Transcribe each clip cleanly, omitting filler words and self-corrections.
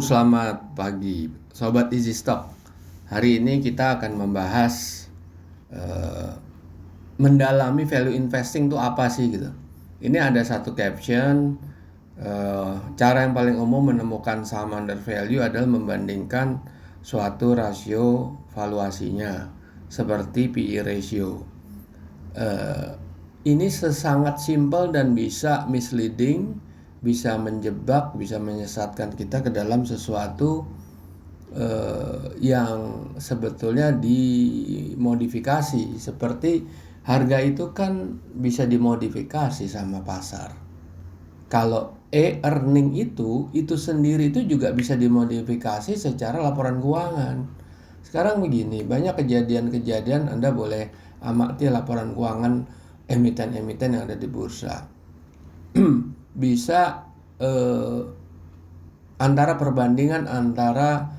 Selamat pagi, Sobat Easy Stock. Hari ini kita akan membahas mendalami value investing itu apa sih gitu. Ini ada satu caption, cara yang paling umum menemukan saham under value adalah membandingkan suatu rasio valuasinya, seperti PE ratio. Ini sangat simpel dan bisa misleading, bisa menjebak, bisa menyesatkan kita ke dalam sesuatu yang sebetulnya dimodifikasi. Seperti harga itu kan bisa dimodifikasi sama pasar. Kalau earning itu sendiri itu juga bisa dimodifikasi secara laporan keuangan. Sekarang begini, banyak kejadian-kejadian Anda boleh amati laporan keuangan emiten-emiten yang ada di bursa. Bisa antara perbandingan antara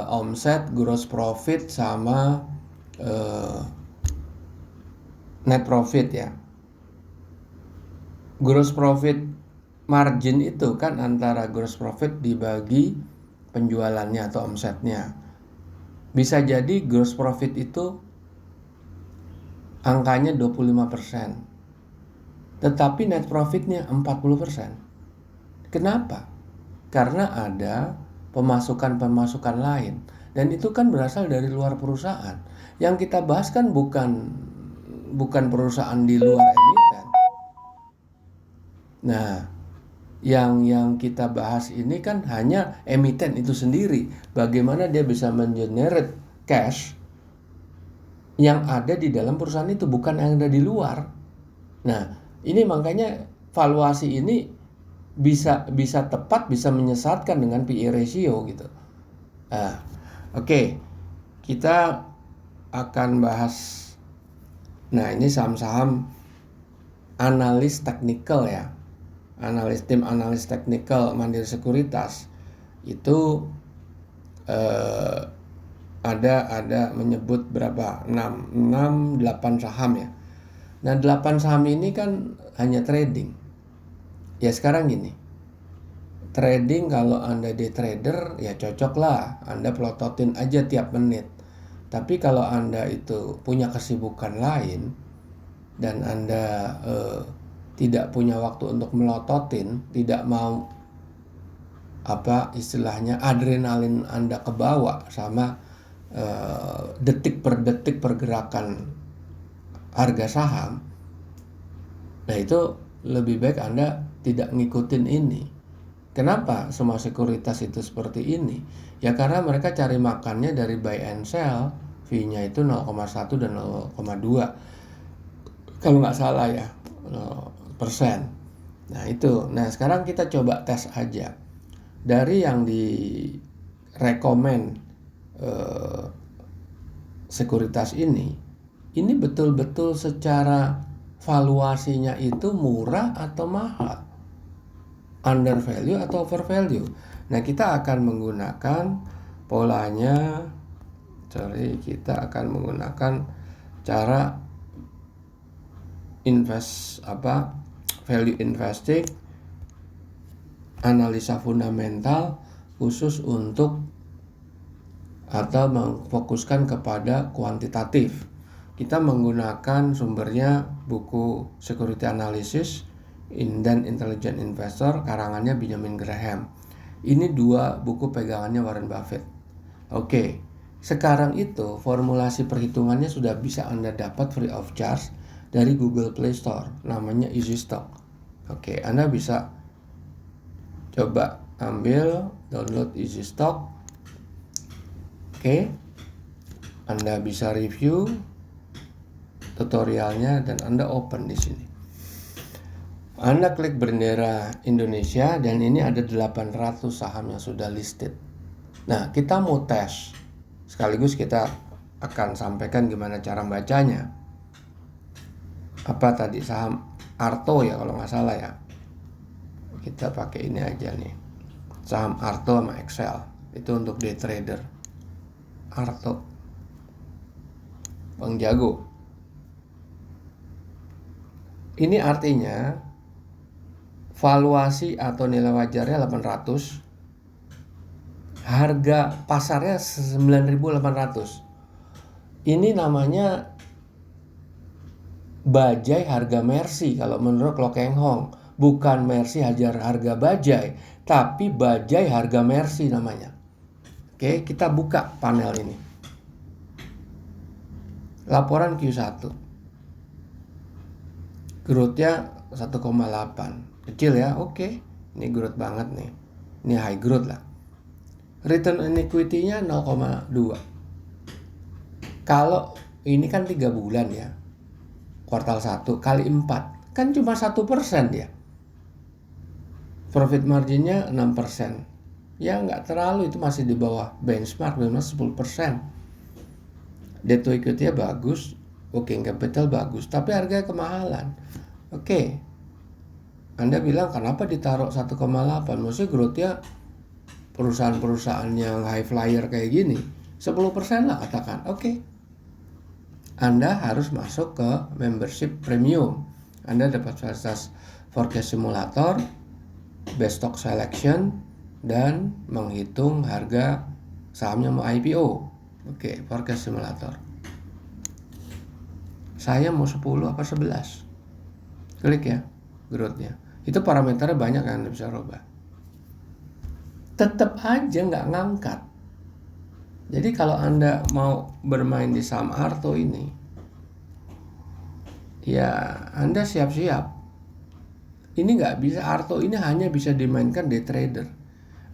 omset, gross profit sama net profit ya. Gross profit margin itu kan antara gross profit dibagi penjualannya atau omsetnya. Bisa jadi gross profit itu angkanya 25%, tetapi net profitnya 40%. Kenapa? Karena ada pemasukan lain, dan itu kan berasal dari luar perusahaan. Yang kita bahas kan bukan perusahaan di luar emiten. Nah, yang kita bahas ini kan hanya emiten itu sendiri. Bagaimana dia bisa mengenerate cash yang ada di dalam perusahaan itu, bukan yang ada di luar. Nah, ini makanya valuasi ini bisa tepat, bisa menyesatkan dengan PE ratio gitu. Oke. Kita akan bahas. Nah, ini saham-saham analis teknikal ya. Tim analis teknikal Mandiri Sekuritas itu ada menyebut berapa? 8 saham ya. Nah, 8 saham ini kan hanya trading. Ya sekarang gini, trading kalau Anda day trader ya cocok lah, Anda pelototin aja tiap menit. Tapi kalau Anda itu punya kesibukan lain dan Anda tidak punya waktu untuk melototin, tidak mau istilahnya adrenalin Anda kebawa sama detik per detik pergerakan harga saham, nah itu lebih baik Anda tidak ngikutin ini. Kenapa semua sekuritas itu seperti ini? Ya karena mereka cari makannya dari buy and sell, fee-nya itu 0,1 dan 0,2 kalau nggak salah ya, persen. Nah itu, sekarang kita coba tes aja. Dari yang direkomend sekuritas ini betul-betul secara valuasinya itu murah atau mahal, under value atau over value. Nah, kita akan menggunakan polanya. Kita akan menggunakan cara value investing, analisa fundamental khusus untuk atau memfokuskan kepada kuantitatif. Kita menggunakan sumbernya buku Security Analysis dan Intelligent Investor karangannya Benjamin Graham. Ini 2 buku pegangannya Warren Buffett. Oke, sekarang itu formulasi perhitungannya sudah bisa Anda dapat free of charge dari Google Play Store, namanya Easy Stock. Oke, Anda bisa coba ambil download Easy Stock. Oke, Anda bisa review tutorialnya dan Anda open di sini. Anda klik bendera Indonesia dan ini ada 800 saham yang sudah listed. Nah, kita mau tes. Sekaligus kita akan sampaikan gimana cara bacanya. Apa tadi saham Arto ya kalau nggak salah ya. Kita pakai ini aja nih. Saham Arto sama Excel. Itu untuk day trader. Arto Bang Jago. Ini artinya valuasi atau nilai wajarnya 800 Harga pasarnya 9.800. Ini namanya bajai harga Mercy kalau menurut Lo Keng Hong. Bukan Mercy hajar harga bajai, tapi bajai harga Mercy namanya. Oke, kita buka panel ini. Laporan Q1. Growth-nya 1,8. Kecil ya, oke. Ini growth banget nih. Ini high growth lah. Return on equity-nya 0,2. Kalau ini kan 3 bulan ya, kuartal 1 kali 4, kan cuma 1% ya. Profit marginnya 6%. Ya nggak terlalu, itu masih di bawah benchmark, memang 10%. Debt to equity-nya bagus, working capital bagus, tapi harganya kemahalan. Oke. Anda bilang kenapa ditaruh 1,8? Maksudnya growth-nya perusahaan-perusahaan yang high flyer kayak gini 10% lah katakan. Oke. Anda harus masuk ke membership premium. Anda dapat fasilitas forecast simulator, best stock selection, dan menghitung harga sahamnya mau IPO. Oke, forecast simulator. Saya mau 10 apa 11. Klik ya, growth-nya. Itu parameternya banyak yang Anda bisa rubah. Tetap aja nggak ngangkat. Jadi kalau Anda mau bermain di saham Arto ini, ya Anda siap-siap. Ini nggak bisa, Arto ini hanya bisa dimainkan day trader.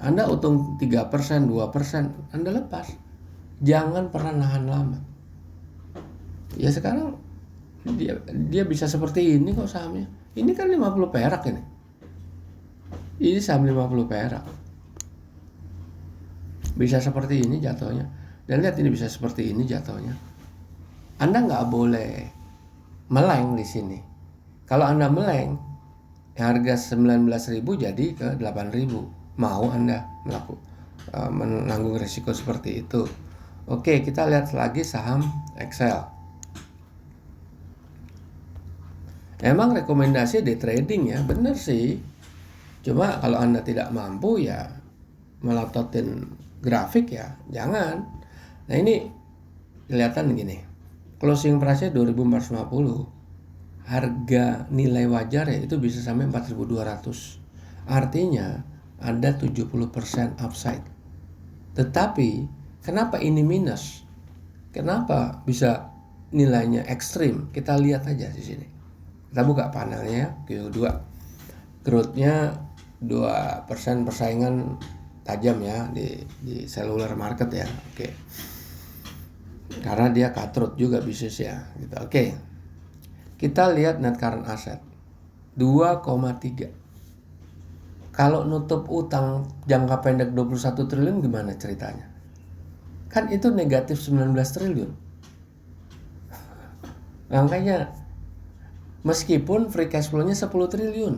Anda untung 3%, 2%, Anda lepas. Jangan pernah nahan lama. Ya sekarang dia bisa seperti ini kok sahamnya. Ini kan 50 perak ini. Ini saham 50 perak. Bisa seperti ini jatuhnya. Dan lihat ini bisa seperti ini jatuhnya. Anda nggak boleh meleng di sini. Kalau Anda meleng, harga 19.000 jadi ke 8.000. Mau Anda menanggung risiko seperti itu? Oke, kita lihat lagi saham Excel. Emang rekomendasi day trading ya, bener sih. Cuma kalau Anda tidak mampu ya melototin grafik ya, jangan. Nah ini kelihatan gini, closing price-nya 2.450. Harga nilai wajar ya itu bisa sampai 4.200. Artinya ada 70% upside. Tetapi kenapa ini minus? Kenapa bisa nilainya ekstrim? Kita lihat aja di sini. Kita buka panelnya Q2. Growth-nya 2% persaingan tajam ya di cellular market ya. Oke. Karena dia cutthroat juga bisnis ya gitu. Oke. Kita lihat net current asset 2,3. Kalau nutup utang jangka pendek 21 triliun gimana ceritanya? Kan itu negatif 19 triliun. Makanya meskipun free cash flow-nya 10 triliun.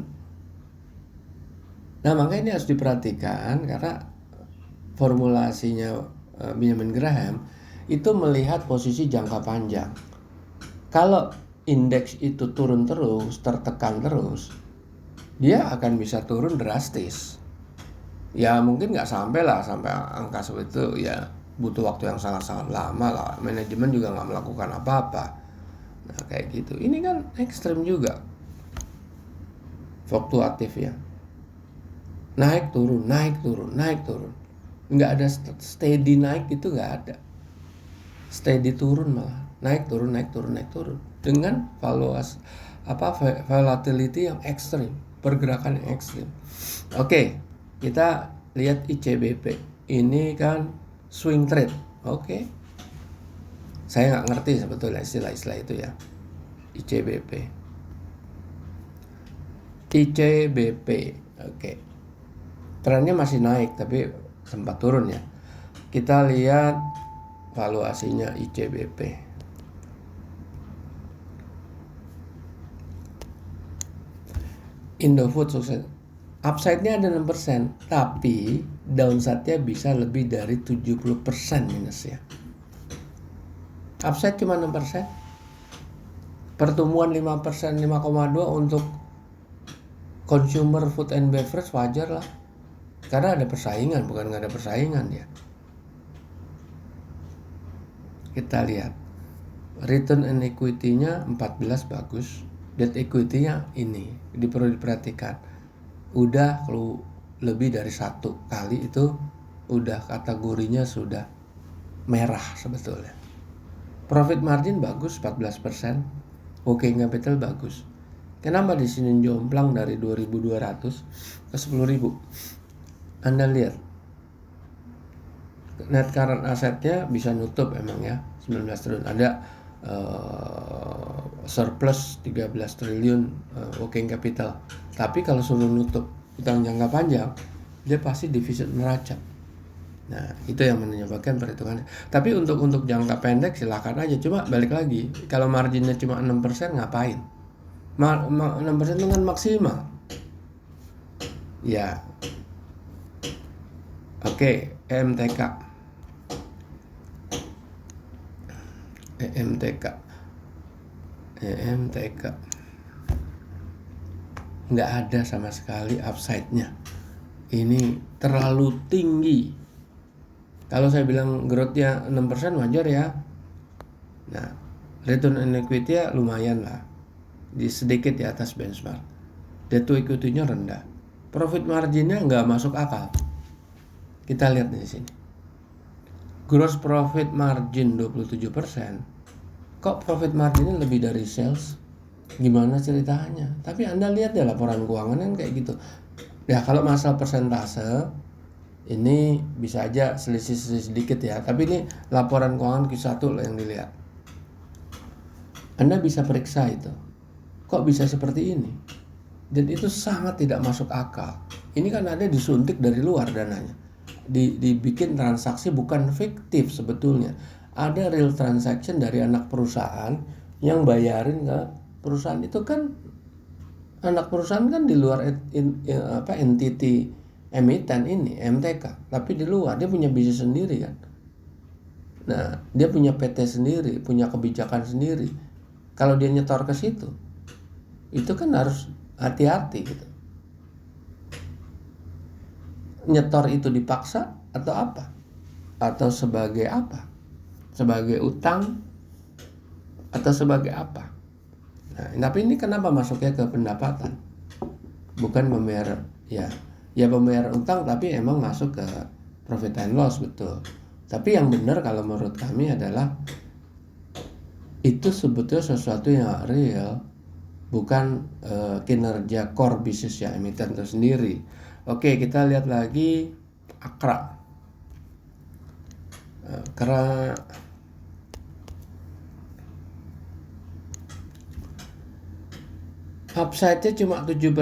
Nah, makanya ini harus diperhatikan karena formulasinya Benjamin Graham itu melihat posisi jangka panjang. Kalau indeks itu turun terus, tertekan terus, dia akan bisa turun drastis. Ya mungkin nggak sampai angka seperti itu, ya butuh waktu yang sangat-sangat lama lah. Manajemen juga nggak melakukan apa-apa. Nah kayak gitu. Ini kan ekstrem juga, fluktuatif ya. Naik turun, naik turun, naik turun. Nggak ada steady naik, itu nggak ada. Steady turun malah, naik turun, naik turun, naik turun. Dengan volatility yang ekstrim, pergerakan yang ekstrim. Oke, kita lihat ICBP. Ini kan swing trade. Oke. Saya nggak ngerti sebetulnya istilah-istilah itu ya. ICBP. Oke. Trennya masih naik tapi sempat turun ya. Kita lihat valuasinya ICBP. Indofood sukses. Upside-nya ada 6%, tapi downside-nya bisa lebih dari 70% minus ya. Upside cuma 6%. Pertumbuhan 5%, 5,2 untuk consumer food and beverage wajar lah. Karena ada persaingan, bukan nggak ada persaingan ya. Kita lihat return on equity-nya 14 bagus, debt equity-nya ini perlu diperhatikan. Udah kalau lebih dari 1 kali itu udah kategorinya sudah merah sebetulnya. Profit margin bagus 14%, working capital bagus. Kenapa di sini jomplang dari 2.200 ke 10.000? Anda lihat net current assetnya bisa nutup emang ya 19 triliun, ada surplus 13 triliun working capital. Tapi kalau suruh nutup utang jangka panjang, dia pasti defisit neraca. Nah, itu yang menyebabkan perhitungannya. Tapi untuk jangka pendek silakan aja. Cuma balik lagi, kalau marginnya cuma 6% ngapain? 6% itu kan maksimal. Ya. Oke, EMTK. Nggak ada sama sekali upside-nya. Ini terlalu tinggi. Kalau saya bilang growth-nya 6% wajar ya. Nah, return on equity ya lumayan lah, di sedikit di atas benchmark. Debt to equity-nya rendah. Profit margin-nya nggak masuk akal. Kita lihat di sini. Gross profit margin 27%. Kok profit margin-nya lebih dari sales? Gimana ceritanya? Tapi Anda lihat ya laporan keuangan kan kayak gitu. Ya kalau masalah persentase ini bisa aja selisih sedikit ya. Tapi ini laporan keuangan Q1 yang dilihat. Anda bisa periksa itu. Kok bisa seperti ini? Dan itu sangat tidak masuk akal. Ini kan ada disuntik dari luar dananya. Dibikin transaksi bukan fiktif sebetulnya. Ada real transaction dari anak perusahaan yang bayarin ke perusahaan itu kan. Anak perusahaan kan di luar entity emiten ini, MTK. Tapi di luar, dia punya bisnis sendiri kan. Nah, dia punya PT sendiri, punya kebijakan sendiri. Kalau dia nyetor ke situ, itu kan harus hati-hati gitu. Nyetor itu dipaksa atau apa? Atau sebagai apa? Sebagai utang atau sebagai apa? Nah, tapi ini kenapa masuknya ke pendapatan? Bukan membayar ya pembayaran utang, tapi emang masuk ke profit and loss, betul. Tapi yang benar kalau menurut kami adalah itu sebetulnya sesuatu yang real, bukan kinerja core bisnis ya emiten itu sendiri. Oke, kita lihat lagi Akra. Upside-nya cuma 7%,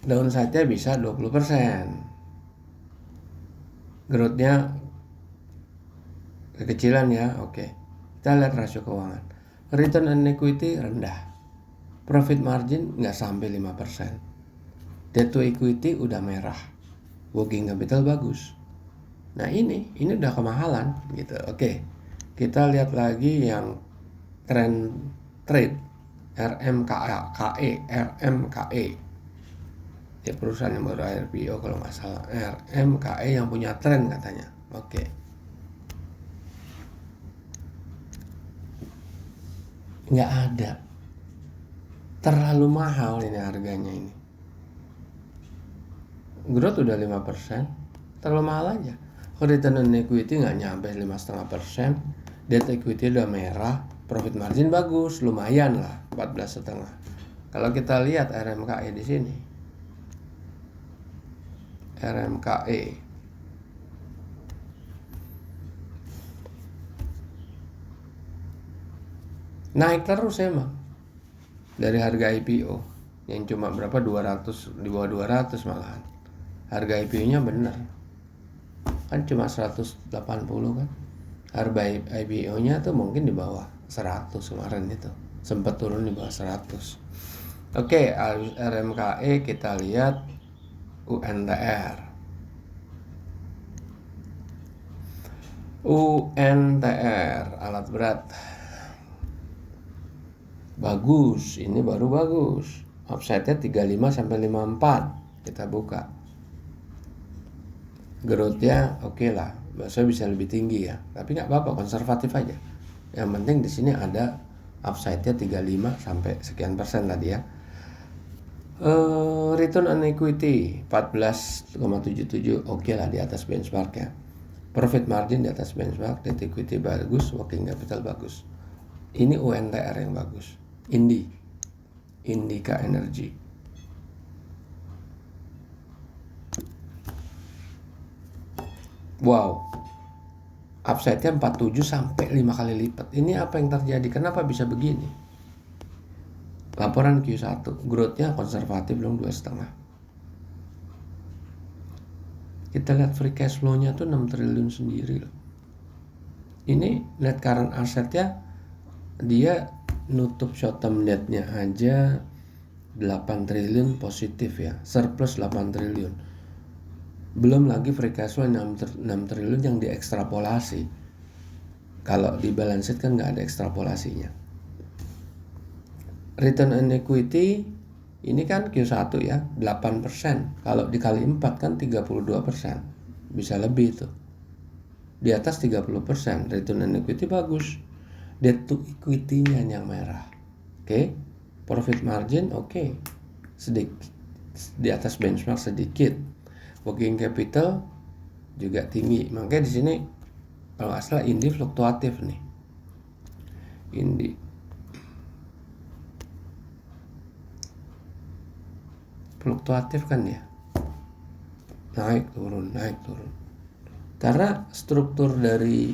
downside-nya bisa 20%. Growth-nya kekecilan ya, oke. Kita lihat rasio keuangan. Return on equity rendah. Profit margin nggak sampai 5%. Debt to equity udah merah. Working capital bagus. Nah ini udah kemahalan gitu. Oke. Kita lihat lagi yang trade RMKE. Ya perusahaan yang baru IPO kalau nggak salah. RMKE yang punya tren katanya. Oke. Nggak ada. Terlalu mahal ini harganya ini. Growth udah 5%, terlalu mahal aja. Return on equity nggak nyampe 5,5%. Debt equity udah merah. Profit margin bagus, lumayan lah 14,5. Kalau kita lihat RMKE di sini, RMKE naik terus emang dari harga IPO yang cuma berapa 200, di bawah 200 malahan. Harga IPO-nya bener kan cuma 180 kan. Harga IPO-nya tuh mungkin di bawah 100 kemarin itu. Sempat turun di bawah 100. Oke, RMKE kita lihat UNTR. Alat berat. Bagus, ini baru bagus. Upside-nya 35 sampai 54. Kita buka. growth-nya oke lah, saya bisa lebih tinggi ya, tapi nggak apa-apa, konservatif aja. Yang penting di sini ada upside-nya 35 sampai sekian persen tadi ya. Return on equity 14,77, oke lah, di atas benchmark ya. Profit margin di atas benchmark, debt equity bagus, working capital bagus. Ini UNTR yang bagus. Indica Energy. Wow, upside-nya 47 sampai 5 kali lipat. Ini apa yang terjadi? Kenapa bisa begini? Laporan Q1, growth-nya konservatif dong, 2,5. Kita lihat free cash flow-nya tuh 6 triliun sendiri loh. Ini net current asset-nya, dia nutup short term debt-nya aja 8 triliun positif ya, surplus 8 triliun. Belum lagi free cash flow 6 triliun yang diekstrapolasi. Kalau di balance sheet kan nggak ada ekstrapolasinya. Return on equity ini kan Q1 ya, 8%. Kalau dikali 4 kan 32%. Bisa lebih tuh. Di atas 30%. Return on equity bagus. Debt to equity-nya yang merah. Oke. Profit margin oke. Sedikit di atas benchmark sedikit. Working capital juga tinggi. Makanya di sini kalau nggak salah Indi fluktuatif nih. Indi fluktuatif kan ya, naik turun. Karena struktur dari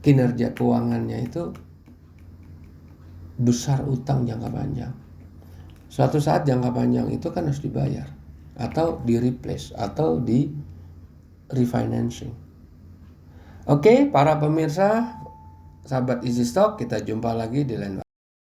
kinerja keuangannya itu besar utang jangka panjang. Suatu saat jangka panjang itu kan harus dibayar, atau di replace, atau di refinancing. Oke, para pemirsa, sahabat Easy Stock, kita jumpa lagi di lain waktu.